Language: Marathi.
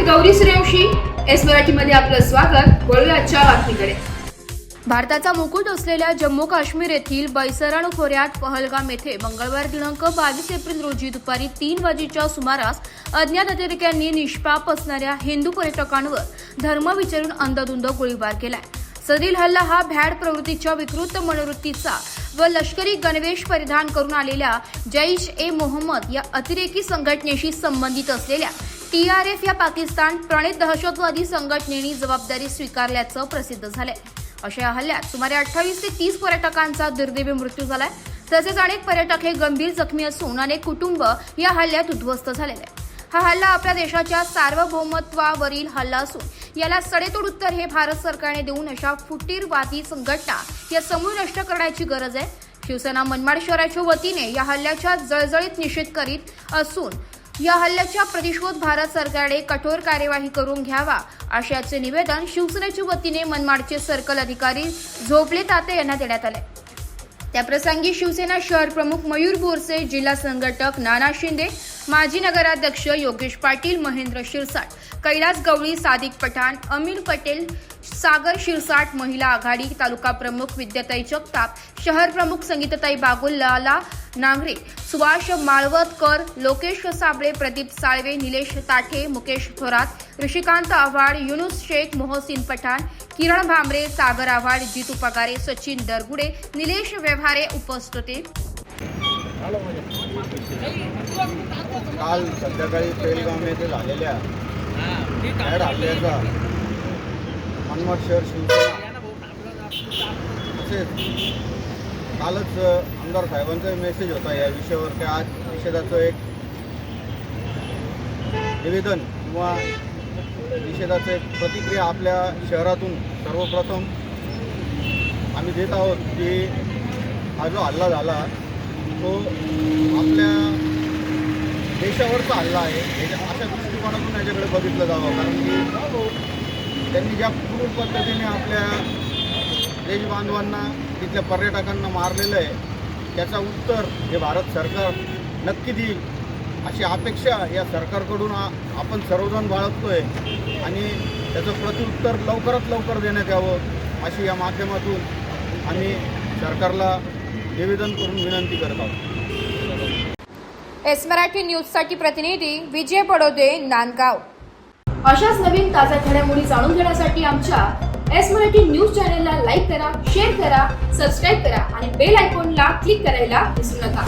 गौरी सूर्यवंशी, एस मराठीमध्ये आपलं स्वागत। वळूया आजच्या बातमीकडे। भारताचा मुकुट असलेल्या जम्मू काश्मीर येथील बैसरण खोऱ्यात पहलगाम येथे मंगळवार दिनांक 22 एप्रिल रोजी दुपारी 3 वाजेच्या सुमारास अज्ञात अतिरेक्यांनी निष्पाप असणाऱ्या हिंदू पर्यटकांवर धर्म विचारून अंधाधुंद गोळीबार केलाय। सदरील हल्ला हा भ्याड प्रवृत्तीच्या विकृत मनोवृत्तीचा व लष्करी गणवेश परिधान करून आलेल्या जैश-ए-मोहम्मद या अतिरेकी संघटनेशी संबंधित असलेल्या TRF या पाकिस्तान प्रणित दहशतवादी संघटनेने जबाबदारी स्वीकारल्याचं प्रसिद्ध झालंय। अशा या हल्ल्यात सुमारे 28 ते 30 पर्यटकांचा दुर्दैवी मृत्यू झालाय। तसेच अनेक पर्यटक हे गंभीर जखमी असून अनेक कुटुंब या हल्ल्यात उद्ध्वस्त झालेले आहेत। हा हल्ला आपल्या देशाच्या सार्वभौमत्वावरील हल्ला असून याला सडेतोड उत्तर हे भारत सरकारने देऊन अशा फुटीरवादी संघटना या समूळ नष्ट करण्याची गरज आहे। शिवसेना मनमाड शहराच्या वतीने या हल्ल्याचा जळजळीत निषेध करीत असून या हल्ल्याचा प्रतिशोध भारत सरकारने कठोर कार्यवाही करून घ्यावा अशाचे निवेदन शिवसेनेच्या वतीने मनमाडचे सर्कल अधिकारी झोपले ताते यांना देण्यात आले। त्याप्रसंगी शिवसेना शहर प्रमुख मयूर बोरसे, जिल्हा संघटक नाना शिंदे, माजी नगराध्यक्ष योगेश पाटील, महेंद्र शिरसाट, कैलास गवळी, सादिक पठाण, अमीर पटेल, सागर शिरसाट, महिला आघाडी तालुका प्रमुख विद्याताई जगताप, शहर प्रमुख संगीताताई बागुल, लाला नांगरे, सुभाष माळवतकर, लोकेश साबळे, प्रदीप साळवे, निलेश ताठे, मुकेश थोरात, ऋषिकांत आव्हाड, युनुस शेख, मोहसिन पठाण, किरण भांबरे, सागर आव्हाड, जितू पगारे, सचिन दरगुडे, निलेश व्यवहारे उपस्थित होते। काल संध्याकाळी पेलगाम येथे झालेल्या भ्याड हल्ल्याचा मनमाड शहर शिवसेना तसेच कालच आमदार साहेबांचा मेसेज होता या विषयावर की आज निषेधाचं एक निवेदन किंवा निषेधाचं एक प्रतिक्रिया आपल्या शहरातून सर्वप्रथम आम्ही देत आहोत की हा जो हल्ला झाला तो आपल्या देशावरचा हल्ला आहे। अशा दृष्टिकोनातून याच्याकडे बघितलं जावं, कारण की त्यांनी ज्या क्रूर पद्धतीने आपल्या देशबांधवांना तिथल्या पर्यटकांना मारलेलं आहे त्याचं उत्तर हे भारत सरकार नक्की देईल अशी अपेक्षा या सरकारकडून आपण सर्वजण बाळगतोय आणि त्याचं प्रत्युत्तर लवकरात लवकर देण्यात यावं अशी या माध्यमातून आम्ही सरकारला निवेदन करून विनंती करत आहोत। एस मराठी न्यूजसाठी प्रतिनिधी विजय बडोदे, नांदगाव। अशाच नवीन ताज्या घडामोडी जाणून घेण्यासाठी आमच्या एस मराठी न्यूज चॅनलला लाईक करा, शेअर करा, सबस्क्राईब करा आणि बेल आयकॉनला क्लिक करायला विसरू नका।